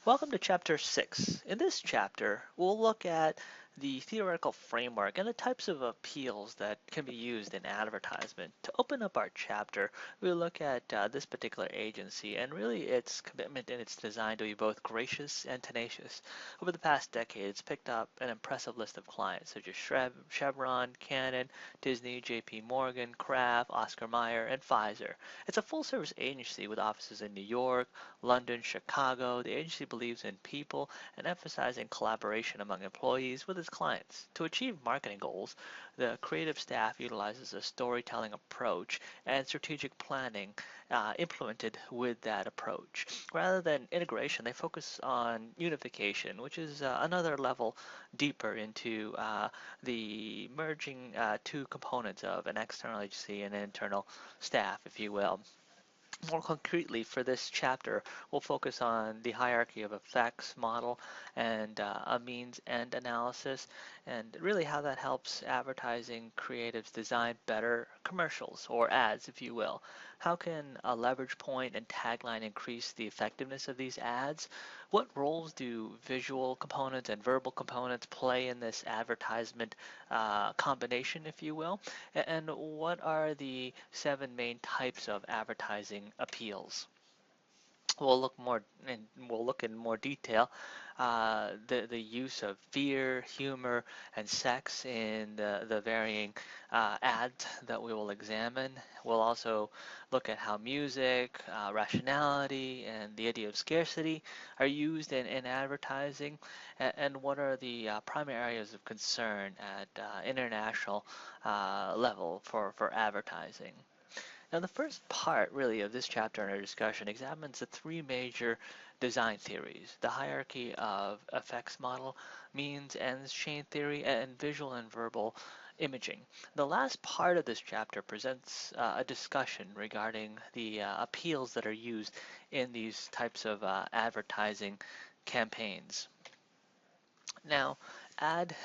Welcome to Chapter 6. In this chapter, we'll look at the theoretical framework and the types of appeals that can be used in advertisement. To open up our chapter, we'll look at this particular agency and really its commitment and its design to be both gracious and tenacious. Over the past decade, it's picked up an impressive list of clients such as Chevron, Canon, Disney, JP Morgan, Kraft, Oscar Mayer, and Pfizer. It's a full-service agency with offices in New York, London, Chicago. The agency believes in people and emphasizing collaboration among employees with its clients. To achieve marketing goals, the creative staff utilizes a storytelling approach and strategic planning implemented with that approach. Rather than integration, they focus on unification, which is another level deeper into the merging two components of an external agency and an internal staff, if you will. More concretely, for this chapter, we'll focus on the hierarchy of effects model and a means end analysis, and really how that helps advertising creatives design better commercials or ads, if you will. How can a leverage point and tagline increase the effectiveness of these ads? What roles do visual components and verbal components play in this advertisement combination, if you will? And what are the seven main types of advertising appeals? We'll look in more detail the use of fear, humor, and sex in the varying ads that we will examine. We'll also look at how music, rationality, and the idea of scarcity are used in advertising, and what are the primary areas of concern at international level for advertising. Now, the first part, really, of this chapter in our discussion examines the three major design theories: the hierarchy of effects model, means ends chain theory, and visual and verbal imaging. The last part of this chapter presents a discussion regarding the appeals that are used in these types of advertising campaigns. Now, Ad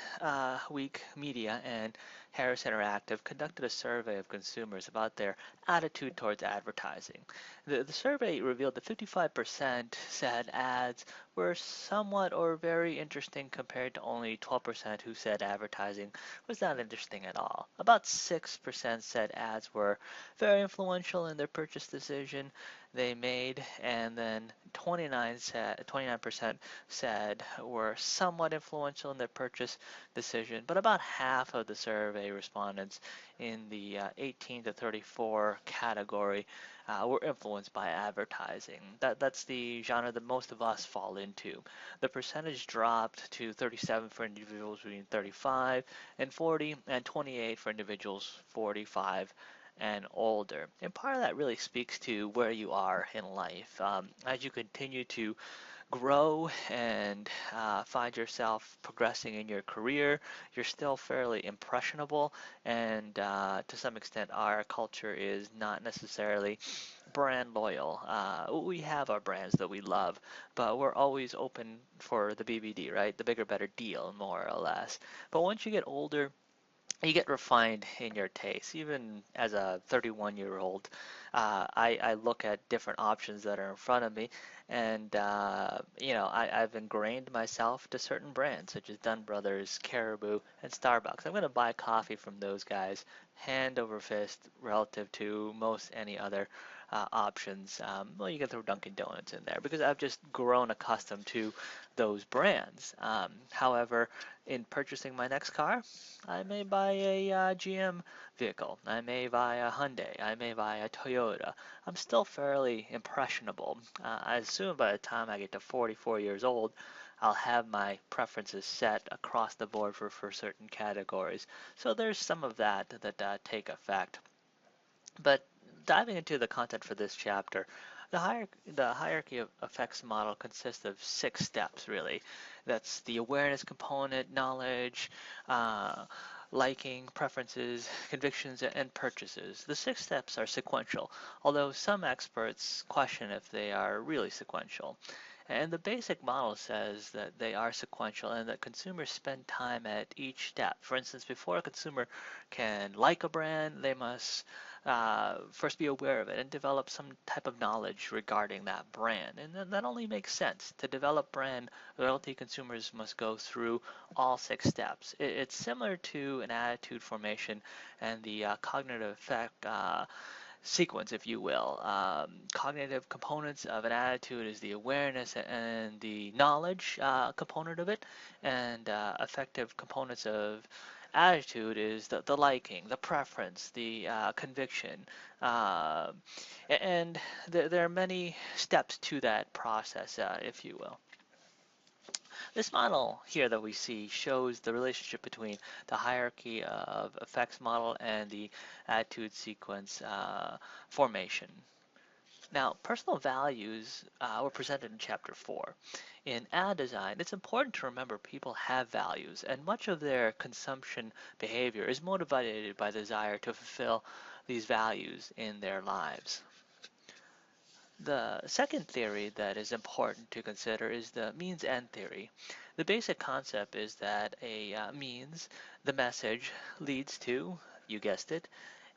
Week Media and Harris Interactive conducted a survey of consumers about their attitude towards advertising. The survey revealed that 55% said ads were somewhat or very interesting compared to only 12% who said advertising was not interesting at all. About 6% said ads were very influential in their purchase decision they made, and then 29% said were somewhat influential in their purchase decision, but about half of the survey respondents in the 18 to 34 category were influenced by advertising. That's the genre that most of us fall into. The percentage dropped to 37 for individuals between 35 and 40, and 28 for individuals 45 and older. And part of that really speaks to where you are in life. As you continue to grow and find yourself progressing in your career, you're still fairly impressionable, and to some extent, our culture is not necessarily brand loyal. We have our brands that we love, but we're always open for the BBD, right? The bigger, better deal, more or less. But once you get older, you get refined in your taste. Even as a 31-year-old, I look at different options that are in front of me, and I've ingrained myself to certain brands such as Dunn Brothers, Caribou, and Starbucks. I'm going to buy coffee from those guys hand over fist relative to most any other options. Well, you can throw Dunkin' Donuts in there because I've just grown accustomed to those brands. However, in purchasing my next car, I may buy a GM vehicle. I may buy a Hyundai. I may buy a Toyota. I'm still fairly impressionable. I assume by the time I get to 44 years old, I'll have my preferences set across the board for certain categories. So there's some of that take effect. But diving into the content for this chapter, the hierarchy of effects model consists of 6 steps, really. That's the awareness component, knowledge, uh, liking, preferences, convictions, and purchases. The 6 steps are sequential, although some experts question if they are really sequential. And the basic model says that they are sequential and that consumers spend time at each step. For instance, before a consumer can like a brand, they must first be aware of it and develop some type of knowledge regarding that brand. And then that only makes sense. To develop brand loyalty, consumers must go through all 6 steps. It's similar to an attitude formation and the cognitive effect sequence, if you will. Cognitive components of an attitude is the awareness and the knowledge component of it, and affective components of attitude is the liking, the preference, the conviction. Uh, and there are many steps to that process, if you will. This model here that we see shows the relationship between the hierarchy of effects model and the attitude sequence formation. Now, personal values were presented in Chapter 4. In ad design, it's important to remember people have values, and much of their consumption behavior is motivated by the desire to fulfill these values in their lives. The second theory that is important to consider is the means-end theory. The basic concept is that a means, the message, leads to, you guessed it,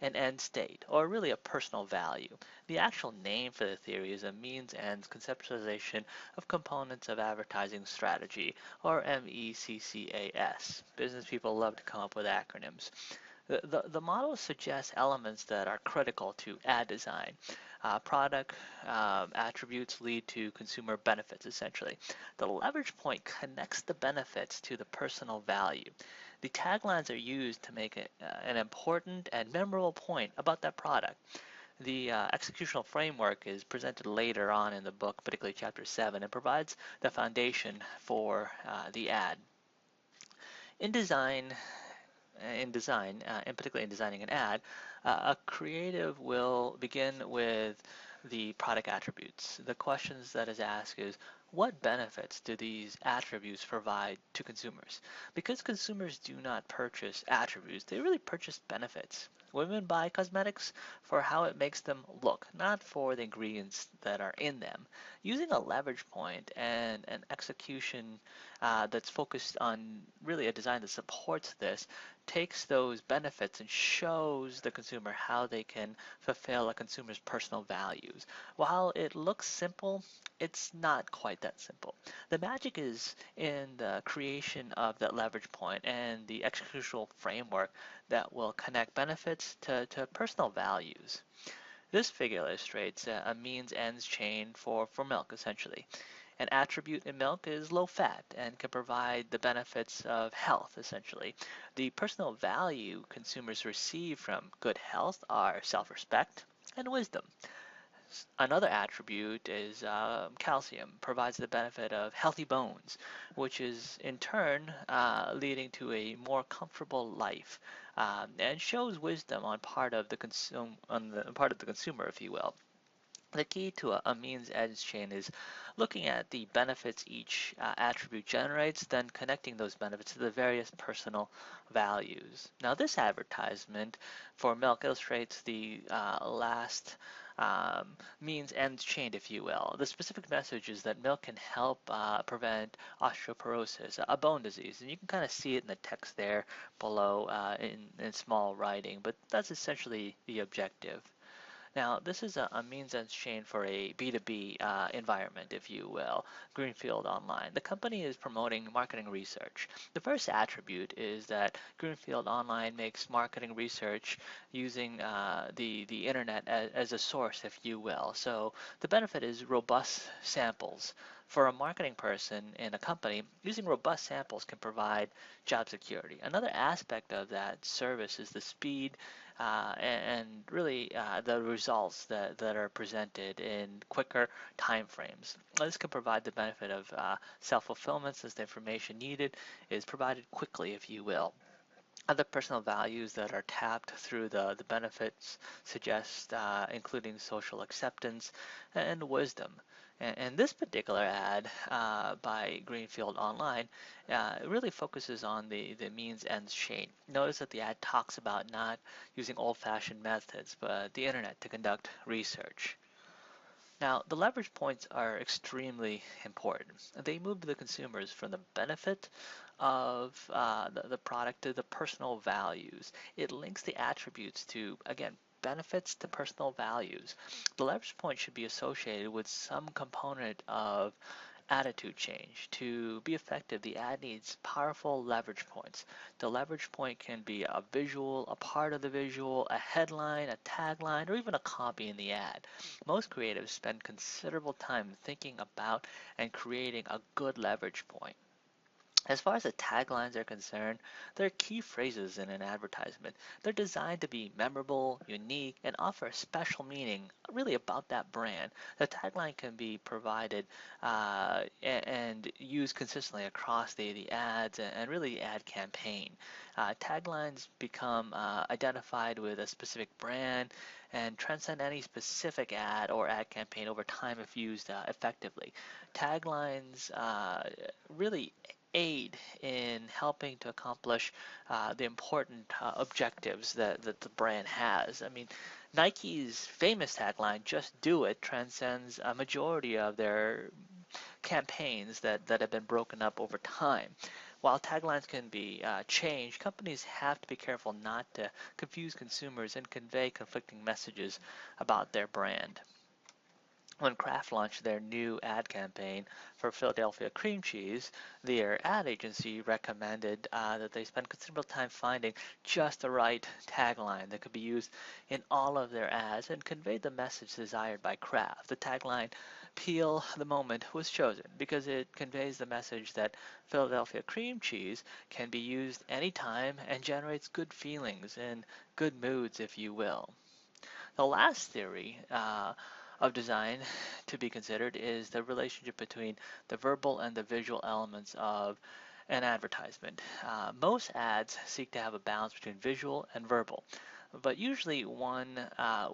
an end state, or really a personal value. The actual name for the theory is a means-end conceptualization of components of advertising strategy, or MECCAS. Business people love to come up with acronyms. The model suggests elements that are critical to ad design. Product attributes lead to consumer benefits, essentially. The leverage point connects the benefits to the personal value. The taglines are used to make an important and memorable point about that product. The executional framework is presented later on in the book, particularly Chapter 7, and provides the foundation for the ad. In design, and particularly in designing an ad, a creative will begin with the product attributes. The questions that is asked is, what benefits do these attributes provide to consumers? Because consumers do not purchase attributes, they really purchase benefits. Women buy cosmetics for how it makes them look, not for the ingredients that are in them. Using a leverage point and an execution that's focused on really a design that supports this takes those benefits and shows the consumer how they can fulfill a consumer's personal values. While it looks simple, it's not quite that simple. The magic is in the creation of that leverage point and the executional framework that will connect benefits to personal values. This figure illustrates a means-ends chain for milk, essentially. An attribute in milk is low fat and can provide the benefits of health, essentially. The personal value consumers receive from good health are self-respect and wisdom. Another attribute is calcium, provides the benefit of healthy bones, which is in turn leading to a more comfortable life, and shows wisdom on part of the part of the consumer, if you will. The key to a means ends chain is looking at the benefits each attribute generates, then connecting those benefits to the various personal values. Now, this advertisement for milk illustrates the last means ends chain, if you will. The specific message is that milk can help prevent osteoporosis, a bone disease, and you can kind of see it in the text there below in small writing, but that's essentially the objective. Now, this is a means ends chain for a B2B environment, if you will, Greenfield Online. The company is promoting marketing research. The first attribute is that Greenfield Online makes marketing research using the internet as a source, if you will. So the benefit is robust samples. For a marketing person in a company, using robust samples can provide job security. Another aspect of that service is the speed and really the results that are presented in quicker time frames. This can provide the benefit of self-fulfillment since the information needed is provided quickly, if you will. Other personal values that are tapped through the benefits suggest including social acceptance and wisdom. And this particular ad by Greenfield Online really focuses on the means ends chain. Notice that the ad talks about not using old-fashioned methods, but the internet to conduct research. Now, the leverage points are extremely important. They move the consumers from the benefit of the product to the personal values. It links the attributes to, again, benefits to personal values. The leverage point should be associated with some component of attitude change. To be effective, the ad needs powerful leverage points. The leverage point can be a visual, a part of the visual, a headline, a tagline, or even a copy in the ad. Most creatives spend considerable time thinking about and creating a good leverage point. As far as the taglines are concerned, they're key phrases in an advertisement. They're designed to be memorable, unique, and offer a special meaning really about that brand. The tagline can be provided and used consistently across the ads and really the ad campaign. Taglines become identified with a specific brand and transcend any specific ad or ad campaign over time if used effectively. Taglines really aid in helping to accomplish the important objectives that the brand has. I mean, Nike's famous tagline, "Just Do It," transcends a majority of their campaigns that have been broken up over time. While taglines can be changed, companies have to be careful not to confuse consumers and convey conflicting messages about their brand. When Kraft launched their new ad campaign for Philadelphia cream cheese, their ad agency recommended that they spend considerable time finding just the right tagline that could be used in all of their ads and convey the message desired by Kraft. The tagline "Peel the Moment" was chosen because it conveys the message that Philadelphia cream cheese can be used anytime and generates good feelings and good moods, if you will. The last theory of design to be considered is the relationship between the verbal and the visual elements of an advertisement. Most ads seek to have a balance between visual and verbal, but usually one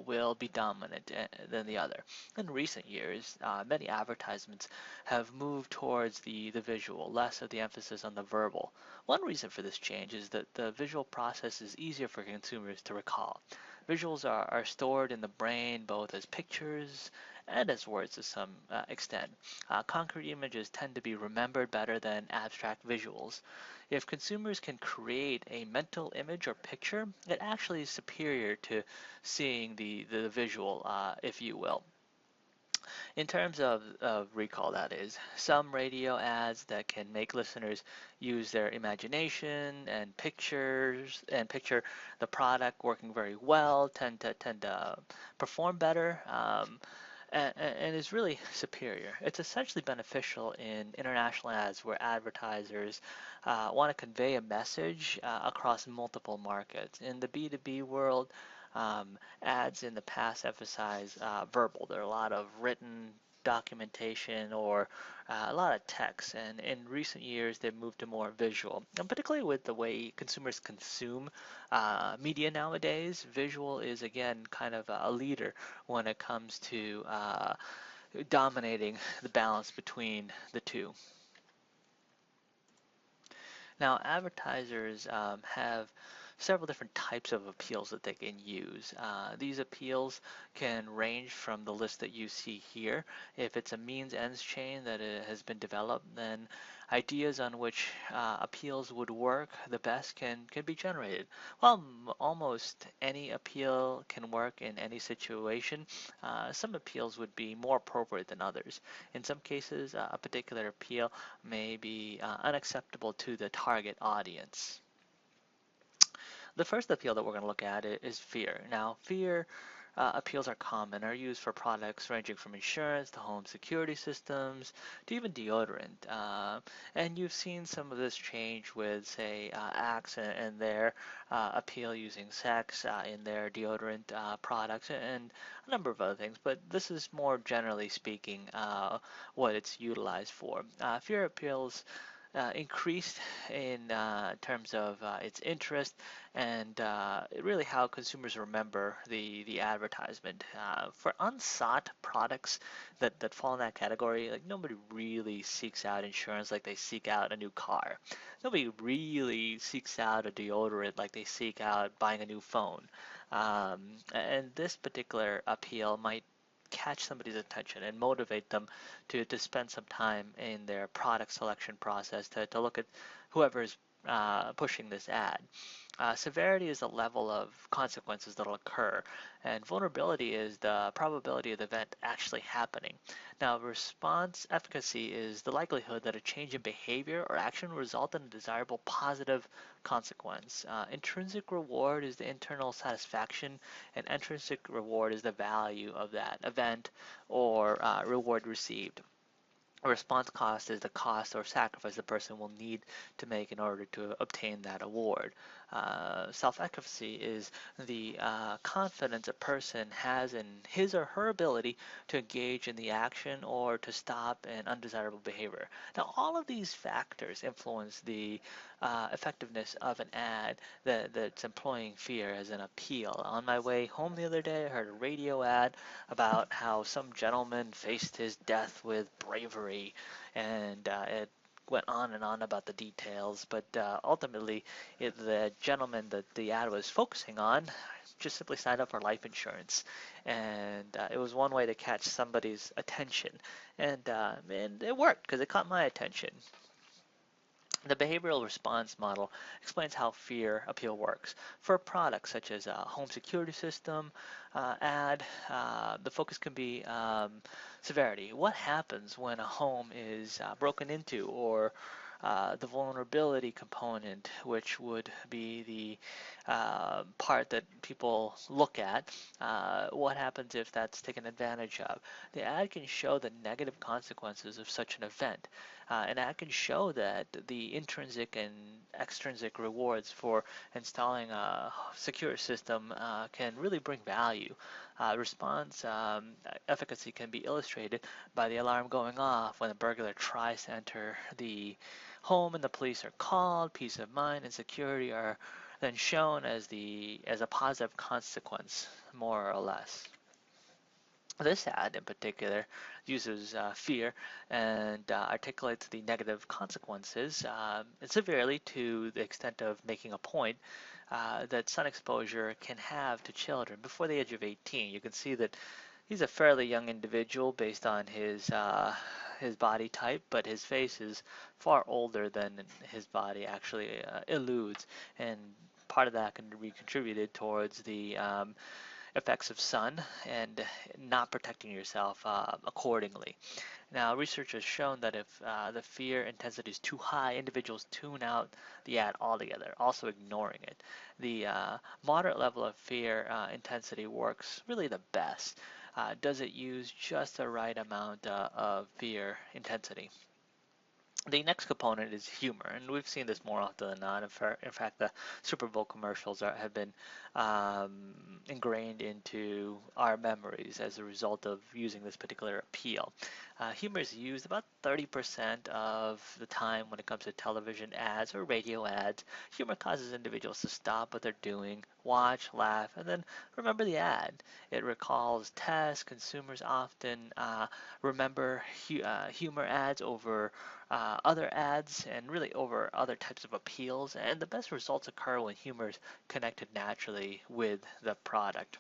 will be dominant than the other. In recent years, many advertisements have moved towards the visual, less of the emphasis on the verbal. One reason for this change is that the visual process is easier for consumers to recall. Visuals are stored in the brain both as pictures and as words to some extent. Concrete images tend to be remembered better than abstract visuals. If consumers can create a mental image or picture, it actually is superior to seeing the visual, if you will. In terms of recall, that is, some radio ads that can make listeners use their imagination and picture the product working very well tend to perform better. And is really superior. It's essentially beneficial in international ads where advertisers want to convey a message across multiple markets. In the B2B world, ads in the past emphasize verbal. There are a lot of written documentation or a lot of text, and in recent years they've moved to more visual. And particularly with the way consumers consume media nowadays, visual is again kind of a leader when it comes to dominating the balance between the two. Now, advertisers have several different types of appeals that they can use. These appeals can range from the list that you see here. If it's a means-ends chain that has been developed, then ideas on which appeals would work the best can be generated. While almost any appeal can work in any situation, some appeals would be more appropriate than others. In some cases, a particular appeal may be unacceptable to the target audience. The first appeal that we're going to look at is fear. Now, fear appeals are common, are used for products ranging from insurance to home security systems to even deodorant. And you've seen some of this change with, say, Axe and their appeal using sex in their deodorant products and a number of other things. But this is more generally speaking what it's utilized for. Fear appeals increased in terms of its interest and really how consumers remember the advertisement. For unsought products that fall in that category, like nobody really seeks out insurance like they seek out a new car. Nobody really seeks out a deodorant like they seek out buying a new phone. And this particular appeal might catch somebody's attention and motivate them to spend some time in their product selection process to look at whoever is pushing this ad. Severity is the level of consequences that will occur, and vulnerability is the probability of the event actually happening. Now, response efficacy is the likelihood that a change in behavior or action will result in a desirable positive consequence. Intrinsic reward is the internal satisfaction, and extrinsic reward is the value of that event or reward received. A response cost is the cost or sacrifice the person will need to make in order to obtain that award. Self-efficacy is the confidence a person has in his or her ability to engage in the action or to stop an undesirable behavior. Now, all of these factors influence the effectiveness of an ad that's employing fear as an appeal. On my way home the other day, I heard a radio ad about how some gentleman faced his death with bravery, and it went on and on about the details, but ultimately, the gentleman that the ad was focusing on just simply signed up for life insurance, and it was one way to catch somebody's attention, and it worked because it caught my attention. The behavioral response model explains how fear appeal works. For products such as a home security system ad, the focus can be severity. What happens when a home is broken into, or the vulnerability component, which would be the part that people look at. What happens if that's taken advantage of? The ad can show the negative consequences of such an event. An ad can show that the intrinsic and extrinsic rewards for installing a secure system can really bring value. Response efficacy can be illustrated by the alarm going off when a burglar tries to enter the home and the police are called. Peace of mind and security are then shown as a positive consequence, more or less. This ad in particular uses fear and articulates the negative consequences severely, to the extent of making a point that sun exposure can have to children before the age of 18. You can see that he's a fairly young individual based on his body type, but his face is far older than his body actually eludes, and part of that can be contributed towards the effects of sun and not protecting yourself accordingly. Now, research has shown that if the fear intensity is too high, individuals tune out the ad altogether, also ignoring it. The moderate level of fear intensity works really the best. Does it use just the right amount of fear intensity? The next component is humor, and we've seen this more often than not. In fact, the Super Bowl commercials have been ingrained into our memories as a result of using this particular appeal. Humor is used about 30% of the time when it comes to television ads or radio ads. Humor causes individuals to stop what they're doing, watch, laugh, and then remember the ad. It recalls tests. Consumers often remember humor ads over other ads, and really over other types of appeals, and the best results occur when humor is connected naturally with the product.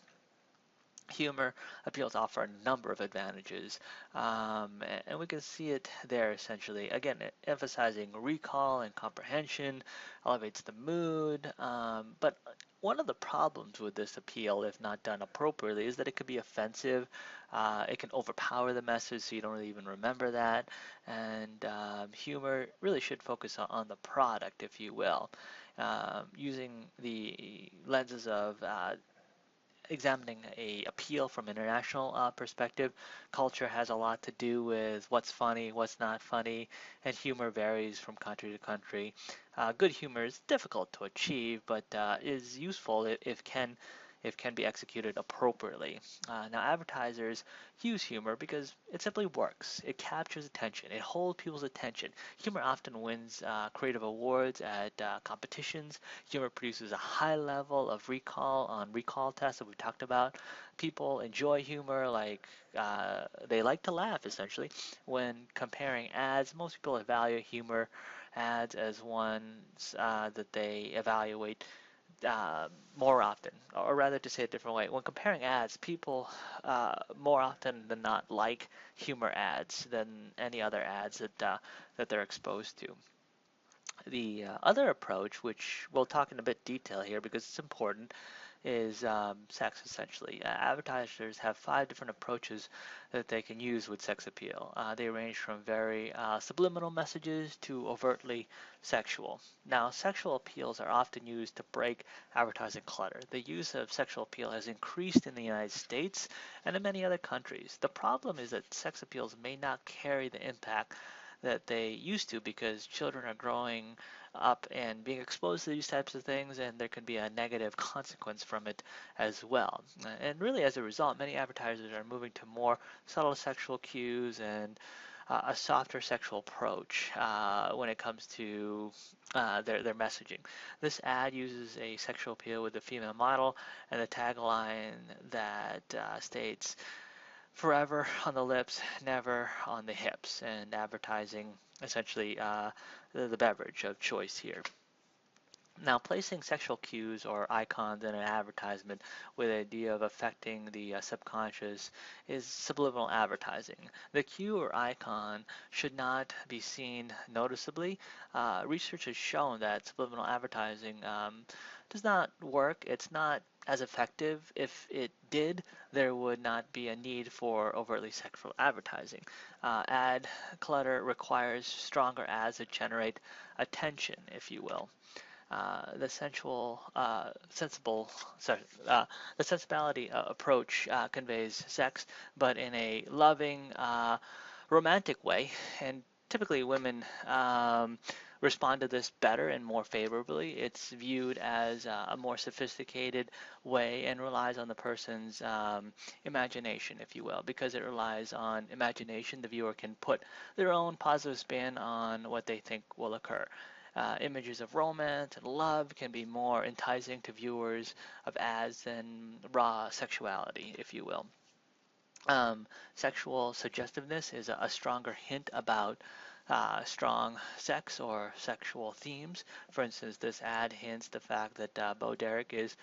Humor appeals offer a number of advantages, and we can see it there essentially. Again, emphasizing recall and comprehension, elevates the mood, but one of the problems with this appeal, if not done appropriately, is that it could be offensive. It can overpower the message, so you don't really even remember that. And humor really should focus on the product, if you will, using the lenses of examining a appeal from international perspective. Culture has a lot to do with what's funny, what's not funny, and humor varies from country to country. Good humor is difficult to achieve, but is useful if can be executed appropriately. Now, advertisers use humor because it simply works. It captures attention. It holds people's attention. Humor often wins creative awards at competitions. Humor produces a high level of recall on recall tests that we talked about. People enjoy humor, like they like to laugh essentially when comparing ads. Most people evaluate humor ads as ones that they evaluate more often, or rather, to say it a different way, when comparing ads, people more often than not like humor ads than any other ads that they're exposed to. The other approach, which we'll talk in a bit detail here because it's important, is sex essentially. Advertisers have 5 different approaches that they can use with sex appeal. They range from very subliminal messages to overtly sexual. Now, sexual appeals are often used to break advertising clutter. The use of sexual appeal has increased in the United States and in many other countries. The problem is that sex appeals may not carry the impact that they used to because children are growing up and being exposed to these types of things, and there can be a negative consequence from it as well. And really, as a result, many advertisers are moving to more subtle sexual cues and a softer sexual approach when it comes to their messaging. This ad uses a sexual appeal with a female model and the tagline that states, forever on the lips, never on the hips, and advertising essentially the beverage of choice here. Now, placing sexual cues or icons in an advertisement with the idea of affecting the subconscious is subliminal advertising. The cue or icon should not be seen noticeably. Research has shown that subliminal advertising does not work. It's not as effective. If it did, there would not be a need for overtly sexual advertising. Ad clutter requires stronger ads that generate attention, if you will. The sorry, the sensibility approach conveys sex, but in a loving, romantic way, and typically women respond to this better and more favorably. It's viewed as a more sophisticated way and relies on the person's imagination, if you will. Because it relies on imagination, the viewer can put their own positive spin on what they think will occur. Images of romance and love can be more enticing to viewers of ads than raw sexuality, if you will. Sexual suggestiveness is a stronger hint about strong sex or sexual themes. For instance, this ad hints the fact that Bo Derek is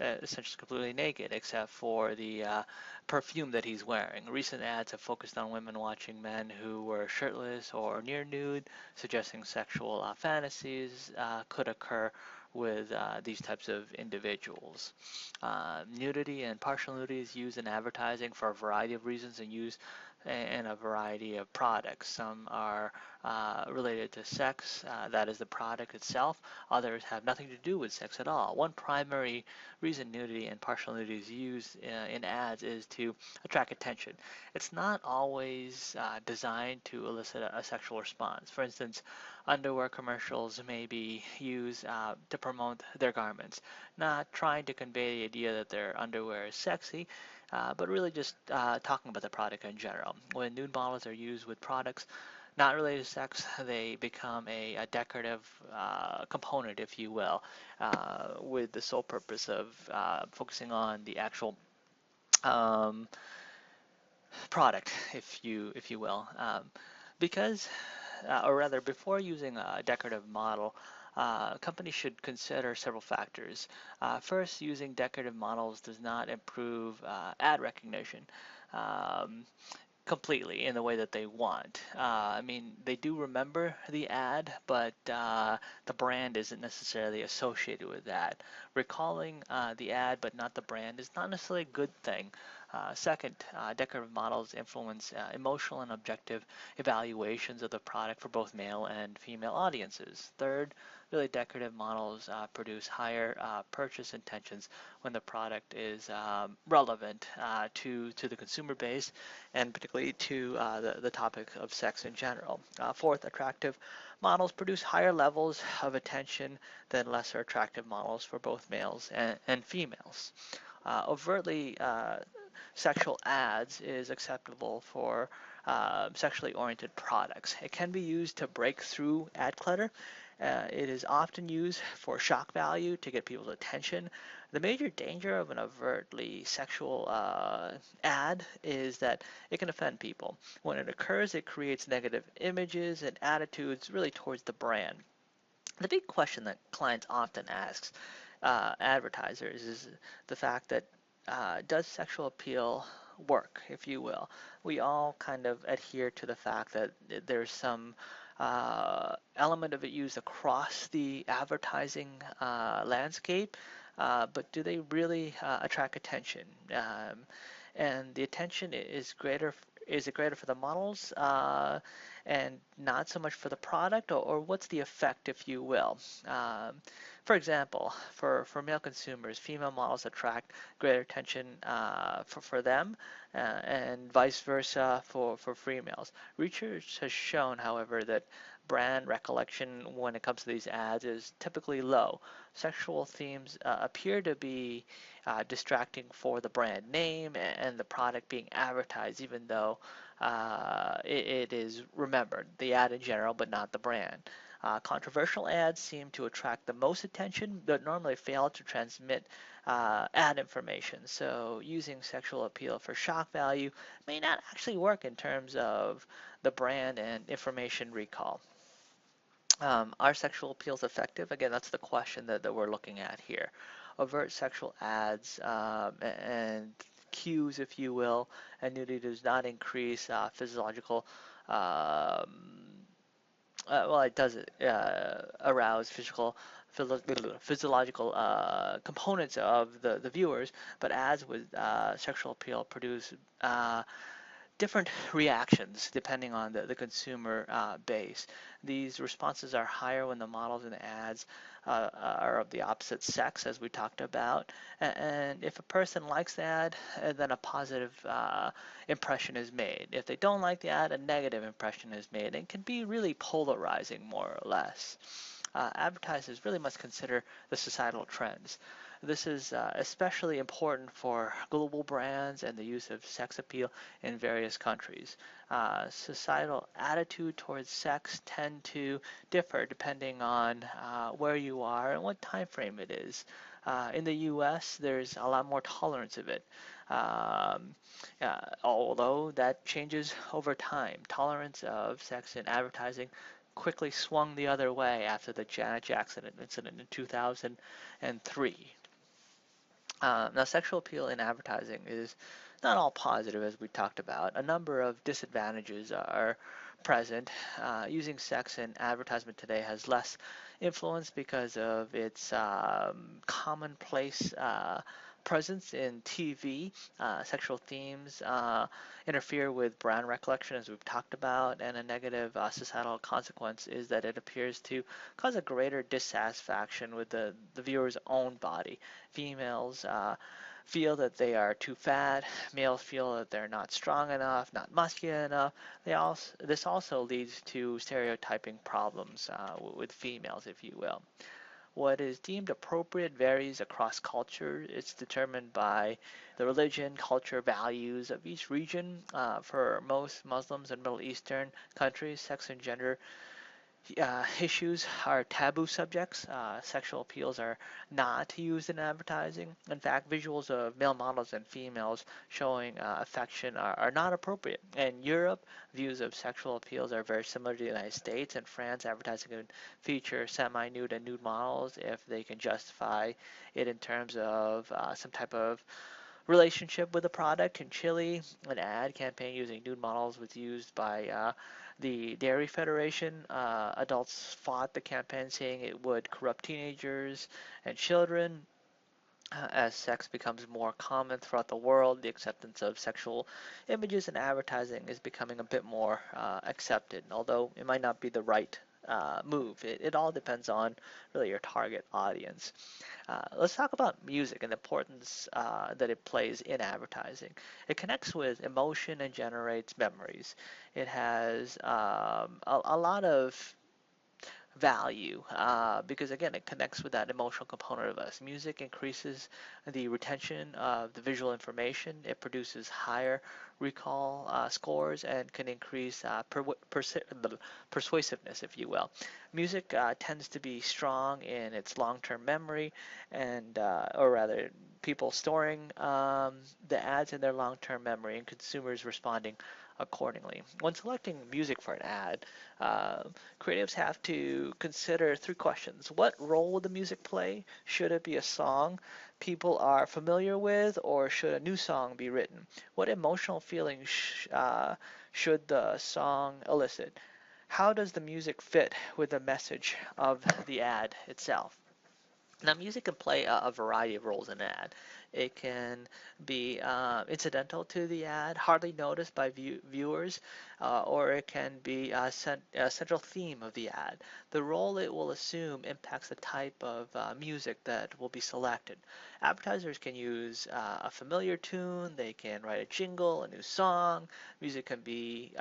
essentially completely naked except for the perfume that he's wearing. Recent ads have focused on women watching men who were shirtless or near nude, suggesting sexual fantasies could occur with these types of individuals. Nudity and partial nudity is used in advertising for a variety of reasons and used in a variety of products. Some are related to sex, that is the product itself. Others have nothing to do with sex at all. One primary reason nudity and partial nudity is used in ads is to attract attention. It's not always designed to elicit a sexual response. For instance, underwear commercials may be used to promote their garments, not trying to convey the idea that their underwear is sexy, but really just talking about the product in general. When nude models are used with products not related to sex, they become a decorative component, if you will, with the sole purpose of focusing on the actual um, product, if you will, because or rather, before using a decorative model, companies should consider several factors. First, using decorative models does not improve ad recognition. Um, Completely in the way that they want. I mean, they do remember the ad, but the brand isn't necessarily associated with that. Recalling the ad but not the brand is not necessarily a good thing. Second, decorative models influence emotional and objective evaluations of the product for both male and female audiences. Third, really decorative models produce higher purchase intentions when the product is relevant to the consumer base and particularly to the topic of sex in general. Fourth, attractive models produce higher levels of attention than lesser attractive models for both males and females. Overtly sexual ads is acceptable for sexually oriented products. It can be used to break through ad clutter. It is often used for shock value to get people's attention. The major danger of an overtly sexual ad is that it can offend people. When it occurs, it creates negative images and attitudes really towards the brand. The big question that clients often ask advertisers is the fact that does sexual appeal work, if you will? We all kind of adhere to the fact that there's some element element of it used across the advertising landscape, but do they really attract attention? And the attention is greater. Is it greater for the models and not so much for the product, or what's the effect, if you will? Um, for example, for male consumers, female models attract greater attention for them, and vice versa for females. Research has shown, however, that brand recollection when it comes to these ads is typically low. Sexual themes appear to be distracting for the brand name and the product being advertised, even though it is remembered, the ad in general, but not the brand. Controversial ads seem to attract the most attention, but normally fail to transmit ad information. So, using sexual appeal for shock value may not actually work in terms of the brand and information recall. Are sexual appeals effective? Again, that's the question that we're looking at here. Overt sexual ads and cues, if you will, and nudity does not increase physiological well, it does arouse physiological components of the viewers, but ads with sexual appeal produce different reactions depending on the consumer base. These responses are higher when the models and the ads are of the opposite sex, as we talked about. And if a person likes the ad, then a positive impression is made. If they don't like the ad, a negative impression is made, and can be really polarizing, more or less. Advertisers really must consider the societal trends. This is especially important for global brands and the use of sex appeal in various countries. Societal attitude towards sex tend to differ depending on where you are and what time frame it is. In the U.S., there's a lot more tolerance of it. Um, Although that changes over time. Tolerance of sex in advertising quickly swung the other way after the Janet Jackson incident in 2003. Now, sexual appeal in advertising is not all positive, as we talked about. A number of disadvantages are present. Using sex in advertisement today has less influence because of its commonplace presence in TV. Sexual themes interfere with brand recollection, as we've talked about, and a negative societal consequence is that it appears to cause a greater dissatisfaction with the viewer's own body. Females feel that they are too fat. Males feel that they're not strong enough, not muscular enough. This also leads to stereotyping problems with females, if you will. What is deemed appropriate varies across culture. It's determined by the religion, culture, values of each region. For most Muslims and Middle Eastern countries, sex and gender issues are taboo subjects. Sexual appeals are not used in advertising. In fact, visuals of male models and females showing affection are not appropriate. In Europe, views of sexual appeals are very similar to the United States. In France, advertising can feature semi-nude and nude models if they can justify it in terms of some type of relationship with the product. In Chile, an ad campaign using nude models was used by the Dairy Federation. Adults fought the campaign, saying it would corrupt teenagers and children. As sex becomes more common throughout the world, the acceptance of sexual images in advertising is becoming a bit more accepted, although it might not be the right move. It all depends on really your target audience. Let's talk about music and the importance that it plays in advertising. It connects with emotion and generates memories. It has a lot of value because again it connects with that emotional component of us. Music increases the retention of the visual information. It produces higher recall scores and can increase persuasiveness, if you will. Music tends to be strong in its long-term memory, and or rather people storing the ads in their long-term memory and consumers responding accordingly. When selecting music for an ad, creatives have to consider three questions. What role will the music play? Should it be a song people are familiar with, or should a new song be written? What emotional feelings should the song elicit? how does the music fit with the message of the ad itself? Now, music can play a variety of roles in an ad. It can be incidental to the ad, hardly noticed by viewers, or it can be a central theme of the ad. The role it will assume impacts the type of music that will be selected. Advertisers can use a familiar tune, they can write a jingle, a new song. Music can be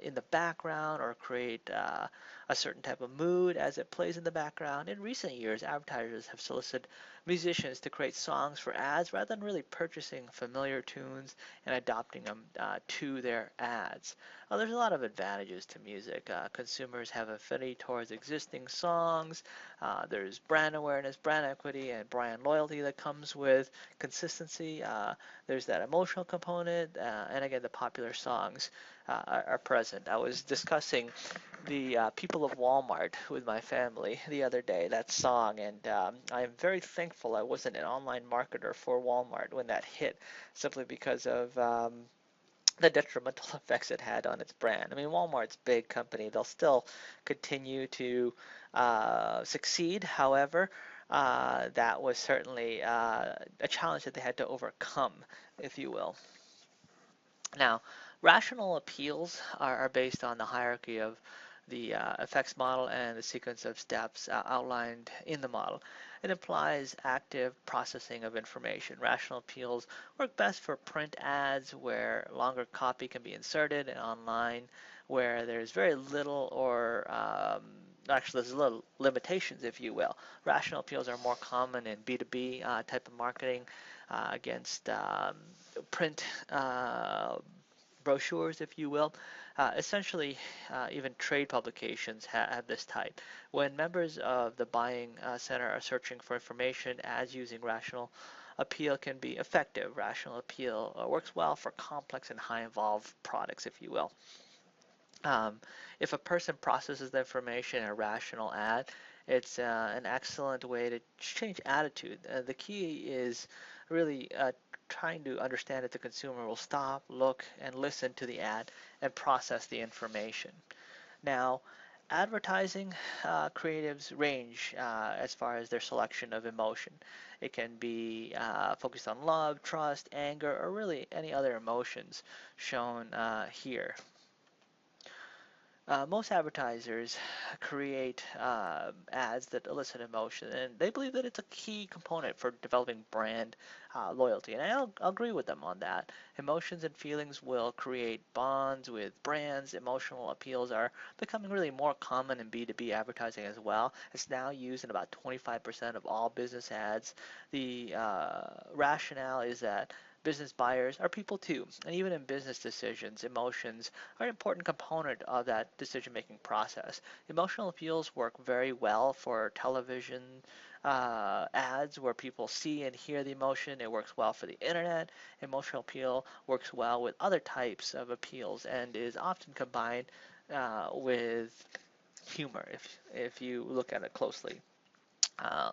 in the background or create a certain type of mood as it plays in the background. In recent years, advertisers have solicited musicians to create songs for ads rather than really purchasing familiar tunes and adopting them to their ads. There's a lot of advantages to music. Consumers have affinity towards existing songs. There's brand awareness, brand equity, and brand loyalty that comes with consistency. There's that emotional component, and again, the popular songs are present. I was discussing the People of Walmart with my family the other day, that song, and I am very thankful I wasn't an online marketer for Walmart when that hit, simply because of the detrimental effects it had on its brand. I mean, Walmart's a big company; they'll still continue to succeed. However, that was certainly a challenge that they had to overcome, if you will. Now, rational appeals are based on the hierarchy of the effects model and the sequence of steps outlined in the model. It implies active processing of information. Rational appeals work best for print ads where longer copy can be inserted, and online where there's very little or actually there's little limitations, if you will. Rational appeals are more common in B2B type of marketing against print brochures, if you will. Essentially, even trade publications have this type. When members of the buying center are searching for information, ads using rational appeal can be effective. Rational appeal works well for complex and high involved products, if you will. Um, if a person processes the information in a rational ad, it's an excellent way to change attitude. The key is really trying to understand that the consumer will stop, look, and listen to the ad and process the information. Now, advertising creatives range as far as their selection of emotion. It can be focused on love, trust, anger, or really any other emotions shown here. Most advertisers create ads that elicit emotion, and they believe that it's a key component for developing brand loyalty. And I'll agree with them on that. Emotions and feelings will create bonds with brands. Emotional appeals are becoming really more common in B2B advertising as well. It's now used in about 25% of all business ads. The rationale is that business buyers are people too, and even in business decisions, emotions are an important component of that decision-making process. Emotional appeals work very well for television ads where people see and hear the emotion. It works well for the internet. Emotional appeal works well with other types of appeals and is often combined with humor if you look at it closely.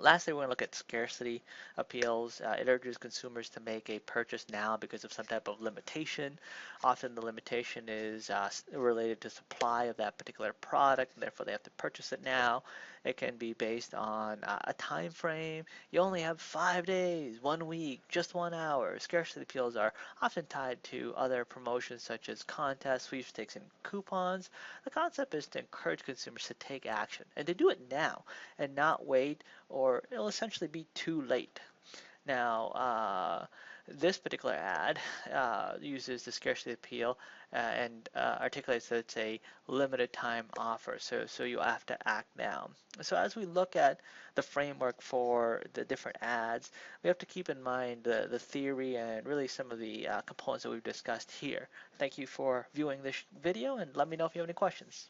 Lastly, we're going to look at scarcity appeals. It urges consumers to make a purchase now because of some type of limitation. Often the limitation is related to supply of that particular product, and therefore they have to purchase it now. It can be based on a time frame. You only have 5 days, 1 week, just 1 hour. Scarcity appeals are often tied to other promotions such as contests, sweepstakes, and coupons. The concept is to encourage consumers to take action and to do it now and not wait, or it'll essentially be too late. Now, this particular ad uses the scarcity appeal and articulates that it's a limited time offer, so you have to act now. So as we look at the framework for the different ads, we have to keep in mind the theory and really some of the components that we've discussed here. Thank you for viewing this video, and let me know if you have any questions.